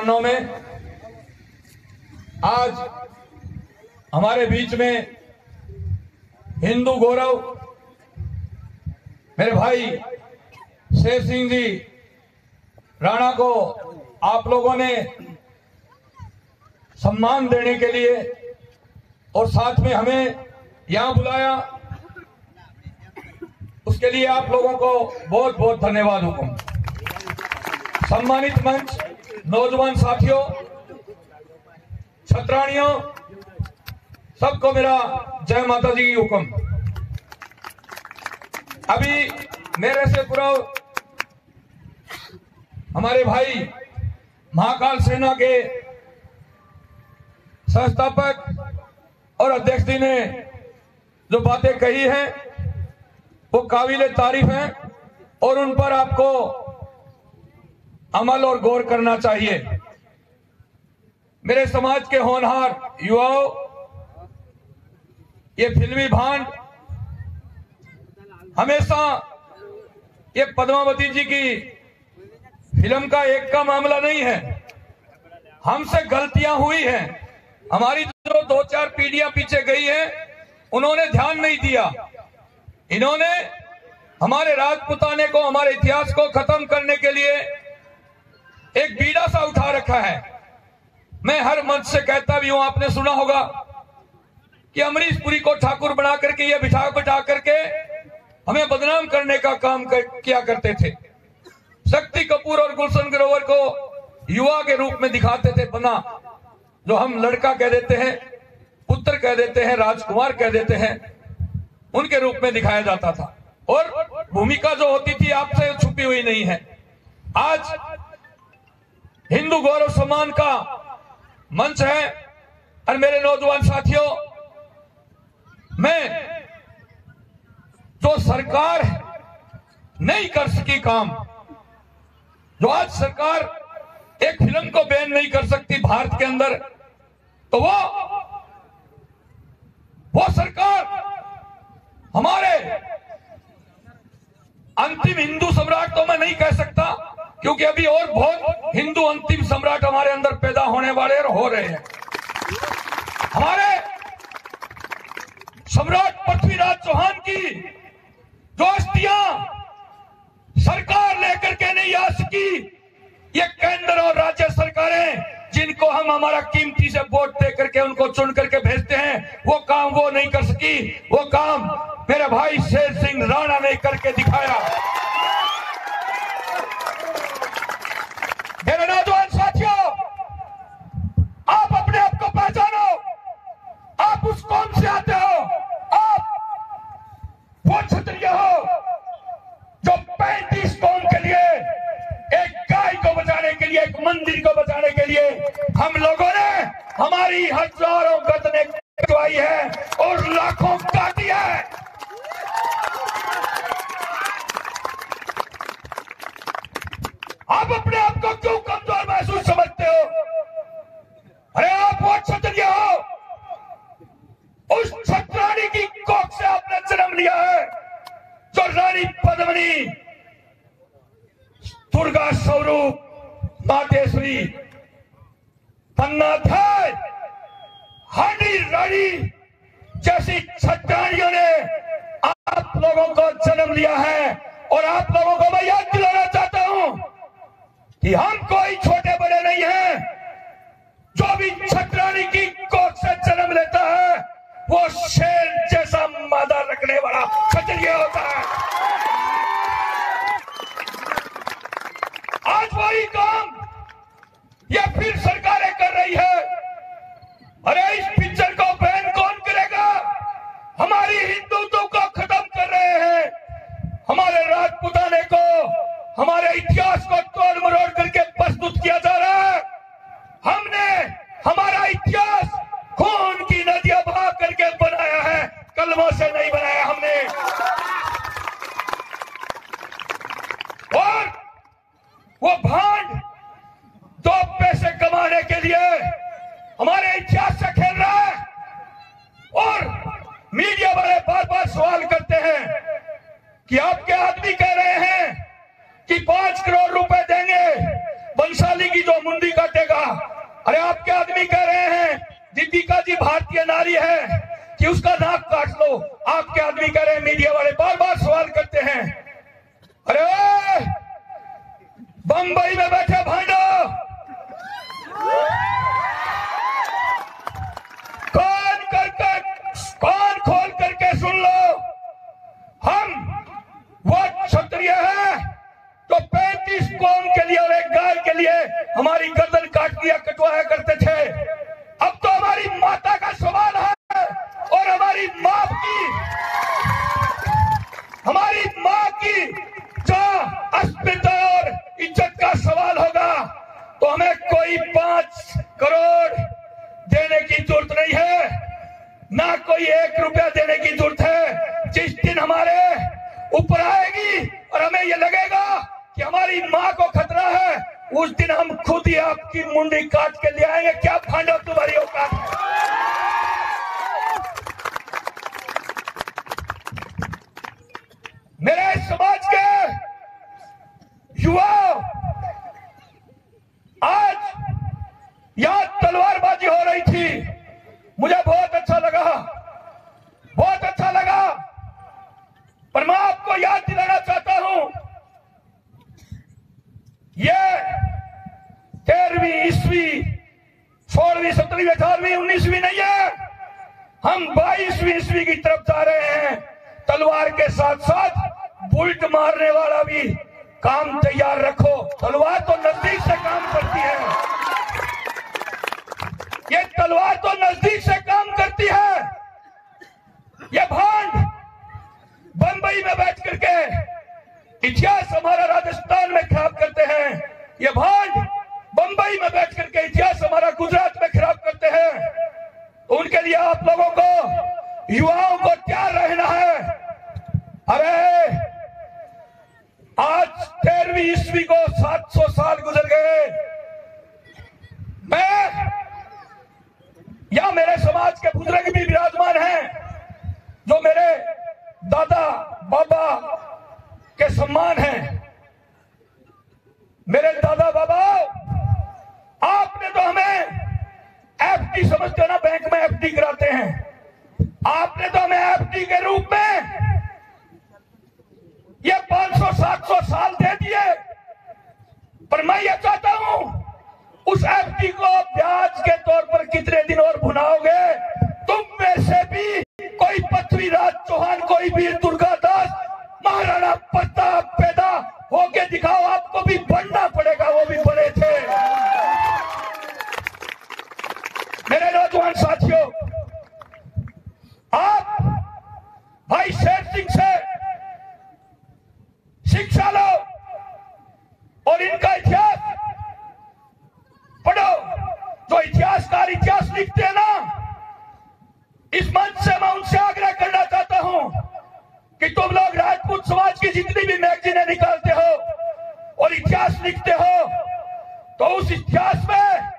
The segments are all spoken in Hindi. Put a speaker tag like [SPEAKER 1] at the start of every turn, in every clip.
[SPEAKER 1] चरणों में आज हमारे बीच में हिंदू गौरव मेरे भाई शेर सिंह जी राणा को आप लोगों ने सम्मान देने के लिए और साथ में हमें यहां बुलाया, उसके लिए आप लोगों को बहुत बहुत धन्यवाद। हुकुम सम्मानित मंच, नौजवान साथियों, छत्राणियों, सबको मेरा जय माता जी की हुक्म। अभी मेरे से पूर्व हमारे भाई महाकाल सेना के संस्थापक और अध्यक्ष जी ने जो बातें कही हैं वो काबिले तारीफ हैं और उन पर आपको अमल और गौर करना चाहिए। मेरे समाज के होनहार युवाओं, ये फिल्मी भांड हमेशा ये पद्मावती जी की फिल्म का एक का मामला नहीं है, हमसे गलतियां हुई हैं। हमारी जो 2-4 पीढ़ियां पीछे गई है उन्होंने ध्यान नहीं दिया। इन्होंने हमारे राजपुताने को, हमारे इतिहास को खत्म करने के लिए एक बीड़ा सा उठा रखा है। मैं हर मंच से कहता भी हूं, आपने सुना होगा कि अमरीश पुरी को ठाकुर बना करके ये बिठा करके हमें बदनाम करने का काम किया करते थे। शक्ति कपूर और गुलशन ग्रोवर को युवा के रूप में दिखाते थे, बना जो हम लड़का कह देते हैं, पुत्र कह देते हैं, राजकुमार कह देते हैं, उनके रूप में दिखाया जाता था और भूमिका जो होती थी आपसे छुपी हुई नहीं है। आज हिंदू गौरव सम्मान का मंच है और मेरे नौजवान साथियों, मैं जो सरकार नहीं कर सकी काम, जो आज सरकार एक फिल्म को बैन नहीं कर सकती भारत के अंदर, तो वो सरकार हमारे अंतिम हिंदू सम्राट तो मैं नहीं कह सकता, क्योंकि अभी और बहुत हिंदू अंतिम सम्राट हमारे अंदर पैदा होने वाले और हो रहे हैं। हमारे सम्राट पृथ्वीराज चौहान की जो अस्थियां सरकार लेकर के नहीं आ सकी, ये केंद्र और राज्य सरकारें जिनको हम हमारा कीमती से वोट दे करके उनको चुन करके भेजते हैं, वो काम वो नहीं कर सकी। वो काम मेरे भाई शेर सिंह राणा ने करके दिखाया। मेरे नौजवान साथियों, आप अपने आप को पहचानो, आप उस कौम से आते हो, आप वो क्षत्रिय हो जो 35 कौम के लिए, एक गाय को बचाने के लिए, एक मंदिर को बचाने के लिए हम लोगों ने हमारी हजारों गर्दनें कटवाई है और लाखों काटी है। आप अपने आप को क्यों कमजोर महसूस समझते हो? अरे आप वो क्षत्रिय हो, उस छत्राणी की कोख से आपने जन्म लिया है जो रानी पद्मिनी, दुर्गा स्वरूप, मातेश्वरी, पन्नाथाय, हांडी रानी जैसी छत्राणियों ने आप लोगों को जन्म लिया है। और आप लोगों को मैं याद दिलाना चाहता हूं कि हम कोई छोटे बड़े नहीं हैं। जो भी छत्राणी की कोख से जन्म लेता है वो शेर जैसा मादा रखने वाला क्षत्रिय होता है। आज वही काम ये फिर सरकारें कर रही है। अरे इस पिक्चर को बैन कौन करेगा? हमारी हिंदुत्व को खत्म कर रहे हैं, हमारे राजपुताने को, हमारे इतिहास को तोड़ मरोड़ करके प्रस्तुत किया जा रहा है। हमने हमारा इतिहास खून की नदियां बहा करके बनाया है, कलमों से नहीं बनाया हमने। और वो भांड 2 पैसे कमाने के लिए हमारे इतिहास से खेल रहा है। और मीडिया वाले बार बार सवाल करते हैं कि आपके आदमी कह रहे हैं कि 5 करोड़ रुपए देंगे, बंसाली की जो मुंडी काटेगा अरे आपके आदमी कह रहे हैं दीपिका जी भारतीय नारी है कि उसका नाक काट लो। आपके आदमी कह रहे हैं, मीडिया वाले बार बार सवाल करते हैं। अरे बंबई में बैठे भांडो, कान खोल करके सुन लो, हम वो क्षत्रिय हैं तो 35 कौम के लिए और एक गाय के लिए हमारी गर्दन काट दिया कटवाया करते थे। अब तो हमारी माता का सवाल है और हमारी माँ की जो अस्मिता और इज्जत का सवाल होगा तो हमें कोई 5 करोड़ देने की जरूरत नहीं है, ना कोई 1 रुपया देने की जरूरत है। जिस दिन हमारे ऊपर आएगी और हमें ये लगेगा कि हमारी माँ को खतरा है, उस दिन हम खुद ही आपकी मुंडी काट के ले आएंगे। क्या भांडो तुम्हारी औकात है? मेरे समाज के युवा आज यहां तलवारबाजी हो रही थी, मुझे बहुत अच्छा लगा, बहुत अच्छा लगा। पर मैं आपको याद दिलाना चाहता हूं, ये 13वीं ईस्वी, 16वीं, 17वीं, 18वीं, 19वीं नहीं है, हम 22वीं ईस्वी की तरफ जा रहे हैं। तलवार के साथ साथ बुलेट मारने वाला भी काम तैयार रखो। तलवार तो नजदीक से काम करती है, ये तलवार तो नजदीक से काम करती है। ये भांड बंबई में बैठ करके इतिहास हमारा राजस्थान में खराब करते हैं, ये भांड बंबई में बैठ करके इतिहास हमारा गुजरात में खराब करते हैं। तो उनके लिए आप लोगों को, युवाओं को तैयार रहना है। अरे आज 13वीं ईस्वी को 700 साल गुजर गए। मैं या मेरे समाज के बुजुर्ग भी विराजमान हैं जो मेरे दादा बाबा के सम्मान हैं। मेरे दादा बाबा, आपने तो हमें एफडी समझते हो ना, बैंक में एफडी कराते हैं, आपने तो हमें एफडी के रूप में ये 500-700 साल दे दिए। पर मैं ये चाहता हूं उस एफडी को ब्याज के तौर पर कितने दिन और भुनाओगे? तुम में से भी कोई पृथ्वीराज चौहान, कोई वीर दुर्गादास, महाराणा प्रताप पैदा होके दिखाओ, आपको भी बनना पड़ेगा, वो भी बड़े थे। मेरे नौजवान साथियों, आप भाई शेर सिंह से शिक्षा लो और इनका इतिहास पढ़ो। जो इतिहासकार इतिहास लिखते हैं ना, इस मंच से मैं उनसे आग्रह करना चाहता हूं कि तुम लोग राजपूत समाज की जितनी भी मैगजीनें निकालते हो और इतिहास लिखते हो, तो उस इतिहास में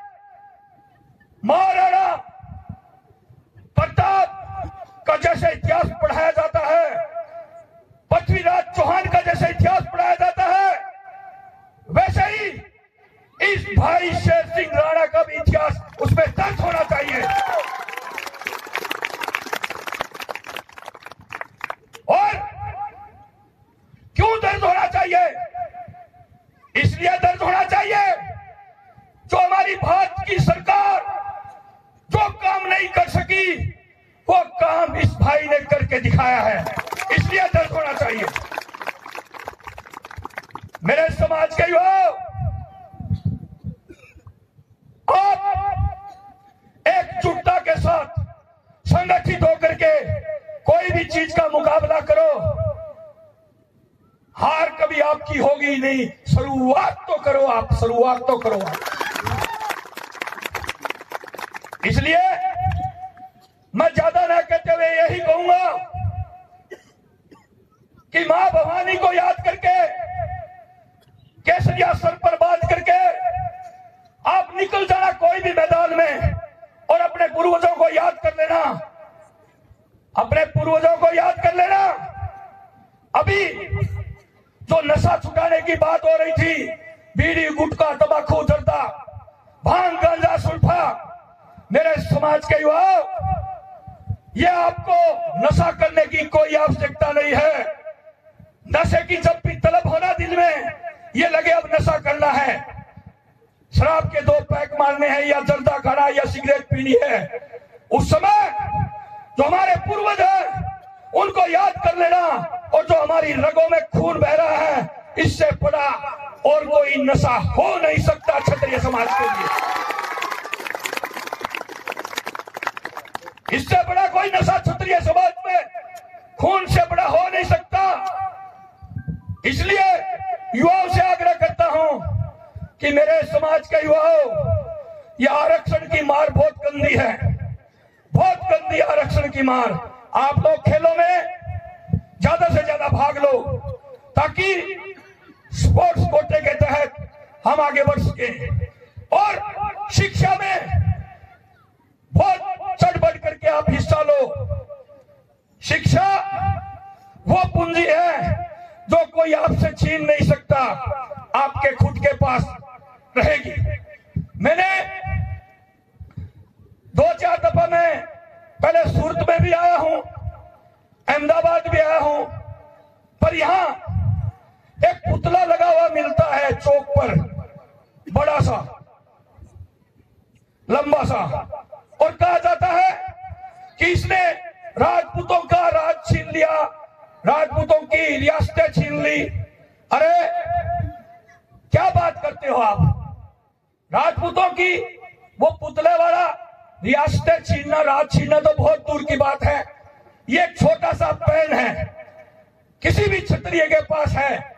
[SPEAKER 1] महाराणा प्रताप का जैसे इतिहास पढ़ाया जाता है, पृथ्वीराज चौहान का जैसे इतिहास पढ़ाया जाता है, वैसे ही इस भाई शेर सिंह राणा का भी इतिहास उसमें दर्ज होना चाहिए। और क्यों दर्ज होना चाहिए? इसलिए दर्ज होना चाहिए जो हमारी भारत की सरकार जो काम नहीं कर सकी, वो काम इस भाई ने करके दिखाया है, इसलिए दर्ज होना चाहिए। मेरे समाज के युवाओं, आप एकजुटता के साथ संगठित होकर के कोई भी चीज का मुकाबला करो। हार कभी आपकी होगी नहीं, शुरुआत तो करो आप, शुरुआत तो करो आप। इसलिए मैं ज्यादा ना कहते हुए यही कहूंगा कि मां भवानी को याद करके, केसरिया सर पर बांध करके आप निकल जाना कोई भी मैदान में और अपने पूर्वजों को याद कर लेना, अपने पूर्वजों को याद कर लेना। अभी जो नशा छुटाने की बात हो रही थी, बीड़ी, गुटखा, तंबाकू, जर्दा, भांग, गांजा, दफा मेरे समाज के युवाओं, ये आपको नशा करने की कोई आवश्यकता नहीं है। नशे की जब भी तलब होना दिल में, ये लगे अब नशा करना है, शराब के 2 पैक मारने हैं या जर्दा खाना या सिगरेट पीनी है, उस समय जो हमारे पूर्वज हैं उनको याद कर लेना, और जो हमारी रगों में खून बह रहा है, इससे बड़ा और कोई नशा हो नहीं सकता क्षत्रिय समाज के लिए। इससे बड़ा कोई नशा क्षत्रिय समाज में खून से बड़ा हो नहीं सकता। इसलिए युवाओं से आग्रह करता हूं कि मेरे समाज के युवाओं, ये आरक्षण की मार बहुत गंदी है, बहुत गंदी आरक्षण की मार। आप लोग खेलों में ज्यादा से ज्यादा भाग लो, ताकि स्पोर्ट्स कोटे के तहत हम आगे बढ़ सके, और शिक्षा में बहुत चढ़ बढ़ करके आप हिस्सा लो। शिक्षा वो पूंजी है जो कोई आपसे छीन नहीं सकता, आपके खुद के पास रहेगी। मैंने 2-4 दफा मैं पहले सूरत में भी आया हूं, अहमदाबाद भी आया हूं, पर यहां एक पुतला लगा हुआ मिलता है चौक पर, बड़ा सा, लंबा सा, और कहा जाता है कि इसने राजपूतों का राज छीन लिया, राजपूतों की रियासतें छीन ली। अरे क्या बात करते हो आप? राजपूतों की वो पुतले वाला रियासतें छीनना, राज छीनना तो बहुत दूर की बात है। ये एक छोटा सा पेन है, किसी भी क्षत्रिय के पास है,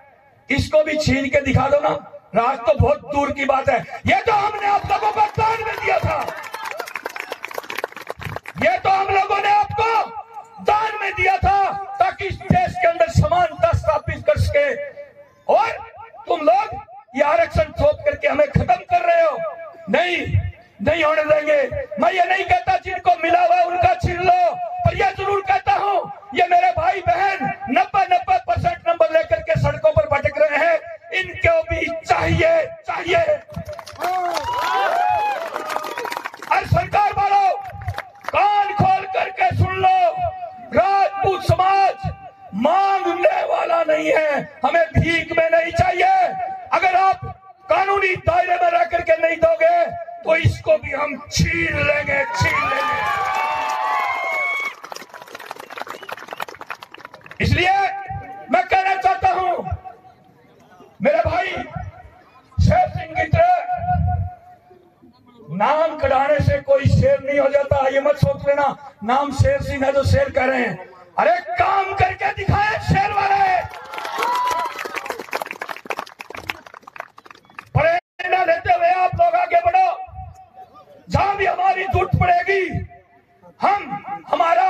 [SPEAKER 1] इसको भी छीन के दिखा दो ना, राज तो बहुत दूर की बात है। ये तो हमने आप लोगों को दान में दिया था, ये तो हम लोगों ने आपको दान में दिया था, ताकि इस देश के अंदर समानता स्थापित कर सके, और तुम लोग ये आरक्षण थोप करके हमें खत्म कर रहे हो। नहीं होने देंगे। मैं ये नहीं कहता जिनको मिला हुआ उनका छीन लो, पर यह जरूर कहता हूं, ये मेरे भाई बहन 90% नंबर लेकर के सड़कों पर भटक रहे हैं, इनको भी चाहिए। और सरकार वालों, कान खोल करके सुन लो, राजपूत समाज मांगने वाला नहीं है, हमें भीख में नहीं चाहिए। अगर आप कानूनी दायरे में रह करके नहीं दोगे तो इसको भी हम छीन लेंगे। इसलिए मैं कहना चाहता हूं, मेरे भाई शेर सिंह की तरह नाम कढ़ाने से कोई शेर नहीं हो जाता, ये मत सोच लेना नाम शेर सिंह है तो शेर कह रहे हैं। अरे काम करके दिखाए शेर वाले, प्रेरणा लेते हुए आप लोग आगे बढ़ो। जहां भी हमारी जरूरत पड़ेगी, हम हमारा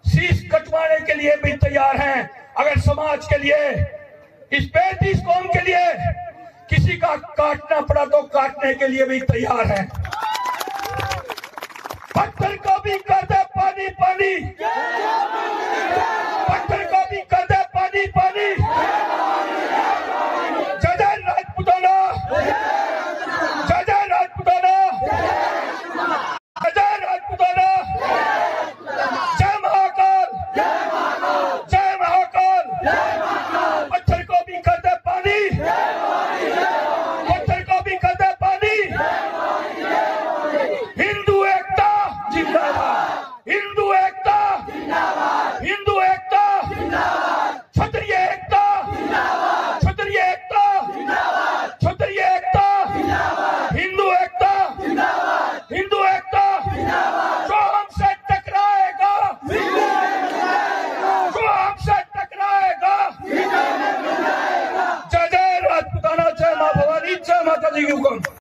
[SPEAKER 1] शीश कटवाने के लिए भी तैयार हैं। अगर समाज के लिए, इस 35 कौम के लिए किसी का काटना पड़ा तो काटने के लिए भी तैयार हैं। पत्थर को भी कर दे पानी, पत्थर को भी कर दे पानी। जय राजपूताना, जय राजपूताना, जय राजपूताना, जय महाकाल, जय महाकाल। पत्थर को भी कर दे पानी, पत्थर को भी कर दे पानी। हिंदू एकता जिंदाबाद, हिंदू एकता जिंदाबाद, हिंदू एकता जिंदाबाद, क्षत्रिय एकता जिंदाबाद, क्षत्रिय एकता जिंदाबाद, क्षत्रिय एकता जिंदाबाद, हिंदू एकता जिंदाबाद, हिंदू एकता जिंदाबाद। जो हमसे टकराएगा, जो हमसे टकराएगा, जय जय राजपूताना, जय मां भवानी, जय माता जी की हुक्म।